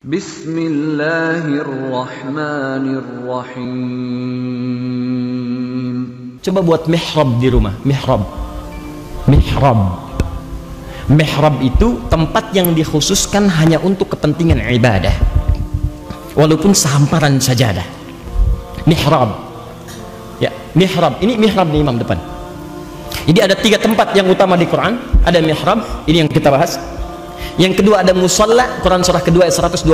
Bismillahirrahmanirrahim. Coba buat mihrab di rumah. Mihrab itu tempat yang dikhususkan hanya untuk kepentingan ibadah, walaupun sehamparan sajadah. Mihrab, ya, mihrab. Ini mihrab di imam depan. Jadi ada 3 tempat yang utama di Quran. Ada mihrab, ini yang kita bahas. Yang kedua ada musalla, Quran surah kedua ayat 125.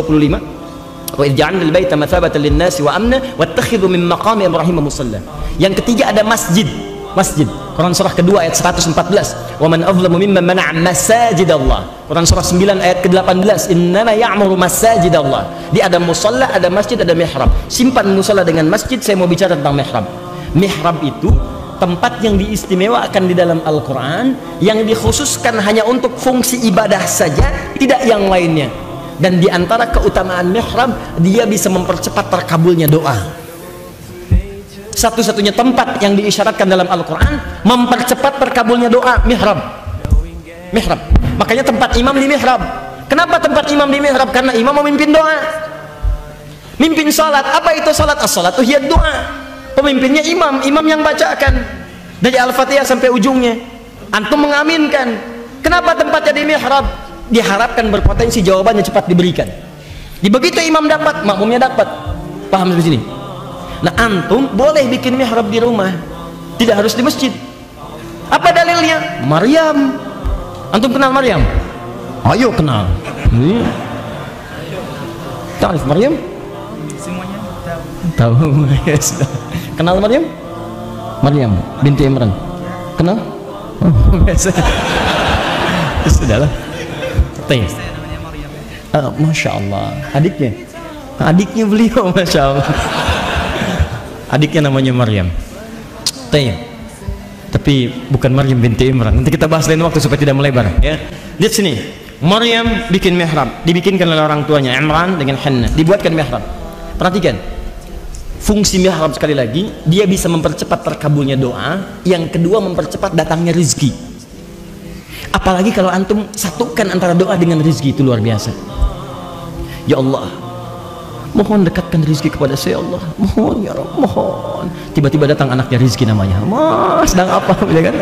Wa ij'alnal baita mathabatan lin-nasi wa amna wattakhidhu min maqami Ibrahim musalla. Yang ketiga ada masjid. Quran surah kedua ayat 114. Wa man azlamu mimman mana'a masajidallah. Quran surah 9 ayat ke-18. Innama ya'muru masajidallah. Di ada musalla, ada masjid, ada mihrab. Simpan musalla dengan masjid, saya mau bicara tentang mihrab. Mihrab itu tempat yang diistimewakan di dalam Al-Quran, yang dikhususkan hanya untuk fungsi ibadah saja, tidak yang lainnya. Dan di antara keutamaan mihrab, dia bisa mempercepat terkabulnya doa. Satu-satunya tempat yang diisyaratkan dalam Al-Quran mempercepat terkabulnya doa, mihrab. Makanya tempat imam di mihrab. Kenapa tempat imam di mihrab? Karena imam memimpin doa, mimpin salat. Apa itu salat? As-salatu hiya doa. Pemimpinnya imam yang bacakan dari Al-Fatihah sampai ujungnya, antum mengaminkan. Kenapa tempatnya di mihrab? Diharapkan berpotensi jawabannya cepat diberikan. Di begitu imam dapat, makmumnya dapat. Paham sampai sini? Nah, antum boleh bikin mihrab di rumah, tidak harus di masjid. Apa dalilnya? Maryam. Antum kenal Maryam? Ayo kenal. Tahu Maryam? Semuanya Tahu. Kenal Maryam? Maryam binti Imran. Kenal? Sudahlah. Masya Allah. Adiknya beliau, Masya Allah. Adiknya namanya Maryam. Tapi bukan Maryam binti Imran. Nanti kita bahas lain waktu supaya tidak melebar, ya. Lihat sini. Maryam bikin mihrab, dibikinkan oleh orang tuanya Imran dengan Hannah, dibuatkan mihrab. Perhatikan, fungsi mihrab sekali lagi, dia bisa mempercepat terkabulnya doa. Yang kedua, mempercepat datangnya rezeki. Apalagi kalau antum satukan antara doa dengan rezeki, itu luar biasa. Ya Allah, mohon dekatkan rezeki kepada saya, Allah. Mohon ya Rabb, mohon. Tiba-tiba datang anaknya rezeki namanya. Mas, sedang apa? Ya kan?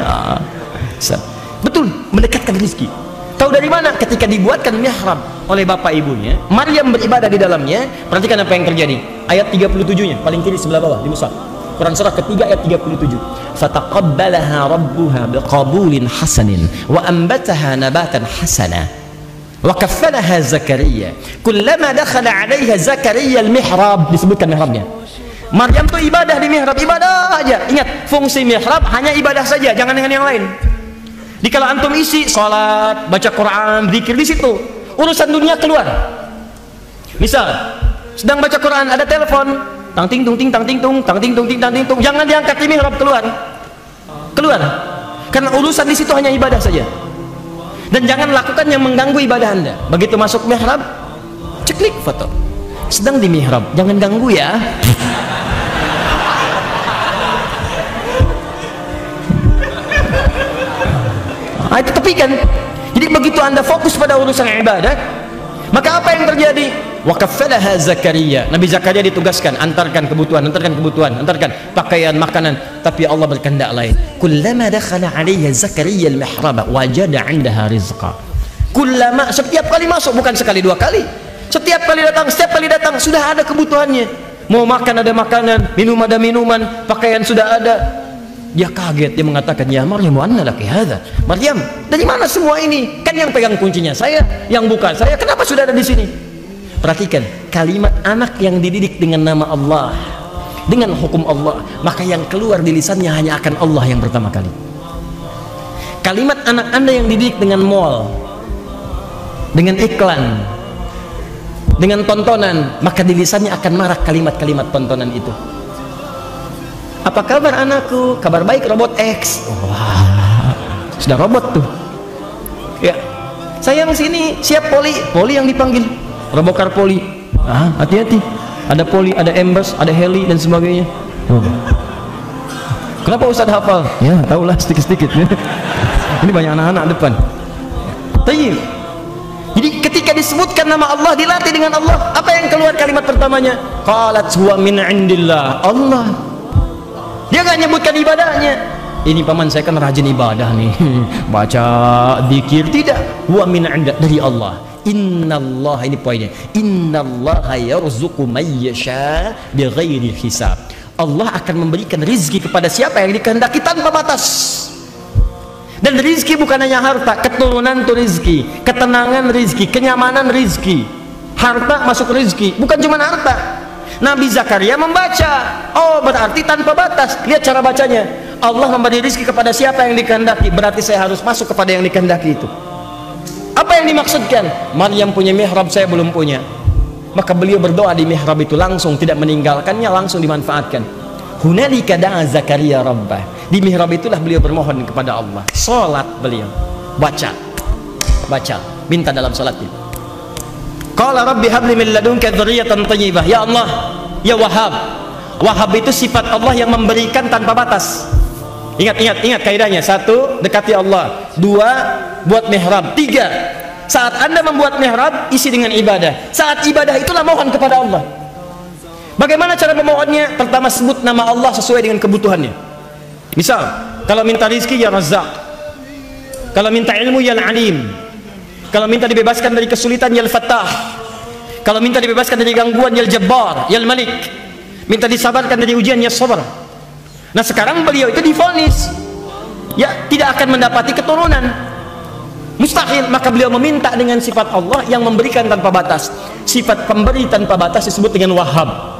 Betul, mendekatkan rezeki. Tahu dari mana? Ketika dibuatkan mihrab oleh bapak ibunya, Maryam beribadah di dalamnya. Perhatikan apa yang terjadi. Ayat 37-nya, paling kiri sebelah bawah di mushaf. Quran surah ketiga ayat 37. Fataqabbalaha rabbuha biqabulin hasanin wa anbataha nabatan hasana wa kaffalaha Zakaria. Kullama dakhala 'alaiha Zakaria al-mihrab, disebutkan mihrabnya. Maryam tuh ibadah di mihrab, ibadah aja. Ingat, fungsi mihrab hanya ibadah saja, jangan dengan yang lain. Dikala antum isi salat, baca Quran, zikir, di situ urusan dunia keluar. Misal sedang baca Quran, ada telepon, tang ting tung ting tang ting tung tang ting tung ting tang ting tung, jangan diangkat di mihrab, keluar. Karena urusan di situ hanya ibadah saja. Dan jangan lakukan yang mengganggu ibadah Anda. Begitu masuk mihrab, ceklik foto. Sedang di mihrab, jangan ganggu ya. Itu tepikan. Jadi begitu Anda fokus pada urusan ibadah, maka apa yang terjadi? Wa kaffalaha Zakaria. Nabi Zakaria ditugaskan, antarkan kebutuhan, antarkan pakaian, makanan. Tapi Allah berkehendak lain. Kullama dakhala 'alaiha Zakaria al-mihrab wajada 'indaha rizqa. Kullama, setiap kali masuk, bukan sekali dua kali. Setiap kali datang sudah ada kebutuhannya. Mau makan ada makanan, minum ada minuman, pakaian sudah ada. Dia kaget, dia mengatakan, ya Maryam, anna laki hadza? Maryam, dari mana semua ini? Kan yang pegang kuncinya saya, yang buka saya, kenapa sudah ada di sini? Perhatikan, kalimat anak yang dididik dengan nama Allah, dengan hukum Allah, maka yang keluar di lisannya hanya akan Allah yang pertama kali. Kalimat anak Anda yang dididik dengan mall, dengan iklan, dengan tontonan, maka di lisannya akan marak kalimat-kalimat tontonan itu. Apa kabar anakku? Kabar baik, robot X. Wah, sudah robot tuh. Ya, sayang sini, siap poli yang dipanggil, robokar poli. Hati-hati, ada poli, ada embers, ada heli dan sebagainya. Kenapa Ustaz hafal? Ya, tahulah sedikit-sedikit. Ini banyak anak-anak depan. Tayyib. Jadi ketika disebutkan nama Allah, dilatih dengan Allah, apa yang keluar kalimat pertamanya? Qalat huwa min indillah. Allah. Dia gak nyebutkan ibadahnya. Ini paman saya kan rajin ibadah nih, baca zikir. Tidak, huwa min inda, dari Allah. Innallaha, ini poinnya, innallaha yarzuqu may yasha bighairi hisab. Allah akan memberikan rizki kepada siapa yang dikehendaki tanpa batas. Dan rizki bukan hanya harta, keturunan itu rizki, ketenangan rizki, kenyamanan rizki, harta masuk rizki, bukan cuma harta. Nabi Zakaria membaca, oh berarti tanpa batas. Lihat cara bacanya, Allah memberi rizki kepada siapa yang dikehendaki, berarti saya harus masuk kepada yang dikehendaki itu. Apa yang dimaksudkan? Maryam punya mihrab, saya belum punya. Maka beliau berdoa di mihrab itu langsung, tidak meninggalkannya, langsung dimanfaatkan. Hunalika da'a Zakaria rabbah. Di mihrab itulah beliau bermohon kepada Allah. Salat beliau, baca, minta dalam salatnya. Qala rabbi habli min ladunka dzurriyyatan thayyibah. Ya Allah, ya Wahhab. Wahhab itu sifat Allah yang memberikan tanpa batas. Ingat kaidahnya. 1, dekati Allah. 2, buat mihrab. 3, saat Anda membuat mihrab, isi dengan ibadah. Saat ibadah itulah mohon kepada Allah. Bagaimana cara memohonnya? Pertama, sebut nama Allah sesuai dengan kebutuhannya. Misal, kalau minta rizki, ya Razzaq. Kalau minta ilmu, ya Al-Alim. Kalau minta dibebaskan dari kesulitan, ya Al-Fattah. Kalau minta dibebaskan dari gangguan, ya Al-Jabbar, ya Al-Malik. Minta disabarkan dari ujian, ya Sabar. Nah sekarang beliau itu divonis, ya tidak akan mendapati keturunan, mustahil. Maka beliau meminta dengan sifat Allah yang memberikan tanpa batas. Sifat pemberi tanpa batas disebut dengan Wahhab.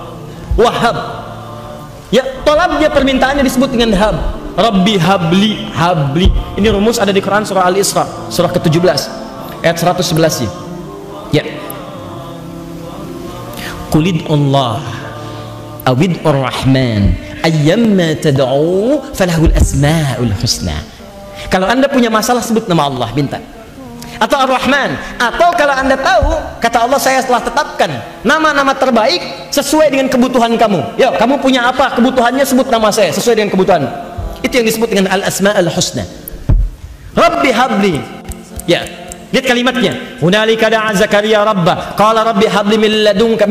Ya, tolabnya, permintaannya disebut dengan hab. Rabbi habli. Ini rumus ada di Quran surah Al-Isra, surah ke-17 ayat 111 ya. Qulid Allah awid ar-Rahman ayyamma tad'u falahul asmaul husna. Kalau Anda punya masalah, sebut nama Allah, minta. Atau Ar-Rahman, atau kalau Anda tahu, kata Allah, saya telah tetapkan nama-nama terbaik sesuai dengan kebutuhan kamu. Ya, kamu punya apa kebutuhannya, sebut nama saya sesuai dengan kebutuhan. Itu yang disebut dengan al-asma'ul husna. Rabbi habli. Ya, lihat kalimatnya. Hunalika da'a Zakaria rabbah, qala rabbi habli min ladunka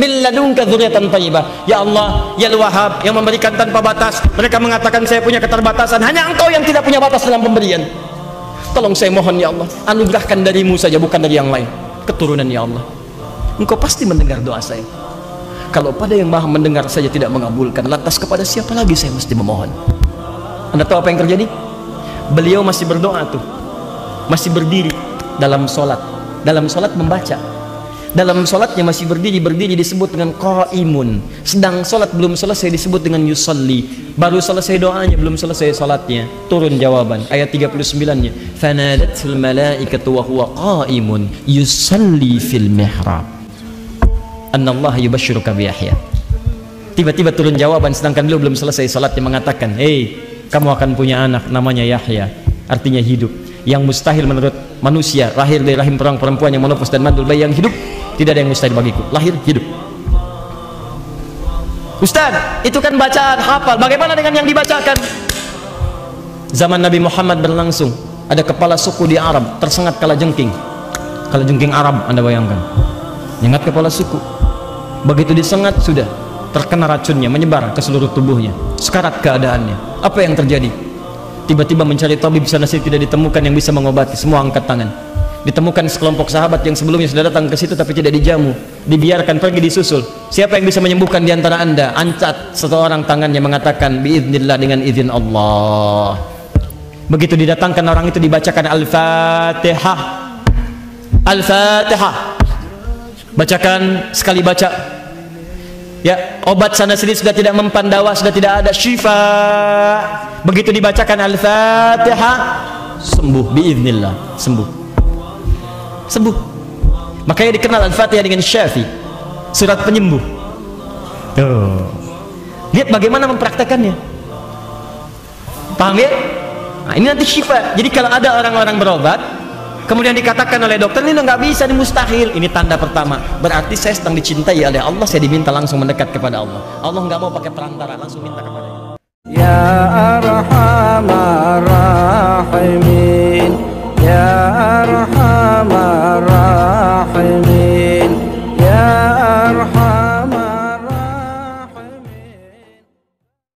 dzurriyyatan thayyibah. Ya Allah, ya Al-Wahhab, yang memberikan tanpa batas. Mereka mengatakan saya punya keterbatasan, hanya Engkau yang tidak punya batas dalam pemberian. Tolong saya mohon ya Allah, anugerahkan darimu saja, bukan dari yang lain, keturunan ya Allah. Engkau pasti mendengar doa saya. Kalau pada yang maha mendengar saja tidak mengabulkan, lantas kepada siapa lagi saya mesti memohon? Anda tahu apa yang terjadi? Beliau masih berdoa tuh, masih berdiri dalam solat. Dalam solat membaca, dalam solatnya masih berdiri disebut dengan qaimun. Sedang solat belum selesai disebut dengan yusalli. Baru selesai doanya, belum selesai solatnya, turun jawaban ayat 39-nya, fanadatul malaikatu wa huwa qaimun yusalli fil mihrab annallaha yubashshiruka bi Yahya. Tiba-tiba turun jawaban sedangkan beliau belum selesai salatnya, mengatakan, hei, kamu akan punya anak namanya Yahya, artinya hidup. Yang mustahil menurut manusia, lahir dari rahim perempuan yang menopos dan mandul bayi yang hidup, tidak ada yang mustahil bagiku, lahir hidup. Ustaz, itu kan bacaan hafal, bagaimana dengan yang dibacakan? Zaman Nabi Muhammad berlangsung, ada kepala suku di Arab tersengat kalajengking Arab, Anda bayangkan, nyengat kepala suku. Begitu disengat, sudah terkena racunnya, menyebar ke seluruh tubuhnya, sekarat keadaannya. Apa yang terjadi? Tiba-tiba mencari tabib sana sini, tidak ditemukan yang bisa mengobati. Semua angkat tangan. Ditemukan sekelompok sahabat yang sebelumnya sudah datang ke situ tapi tidak dijamu, dibiarkan pergi, disusul. Siapa yang bisa menyembuhkan di antara Anda? Angkat seseorang tangannya, mengatakan biiznillah, dengan izin Allah. Begitu didatangkan orang itu, dibacakan Al-Fatihah. Al-Fatihah. Bacakan, sekali baca, ya, obat sana sini sudah tidak mempan, dawa sudah tidak ada, syifa. Begitu dibacakan Al-Fatihah, sembuh biiznillah, sembuh. Makanya dikenal Al-Fatihah dengan Syafi, surat penyembuh. Tuh, lihat bagaimana mempraktekannya. Paham ya? Nah, ini nanti syifa. Jadi kalau ada orang-orang berobat kemudian dikatakan oleh dokter, ini nggak bisa, ini mustahil, ini tanda pertama, berarti saya sedang dicintai oleh Allah. Saya diminta langsung mendekat kepada Allah. Allah nggak mau pakai perantara, langsung minta kepada Allah. Ya Arhamar Rahimin, ya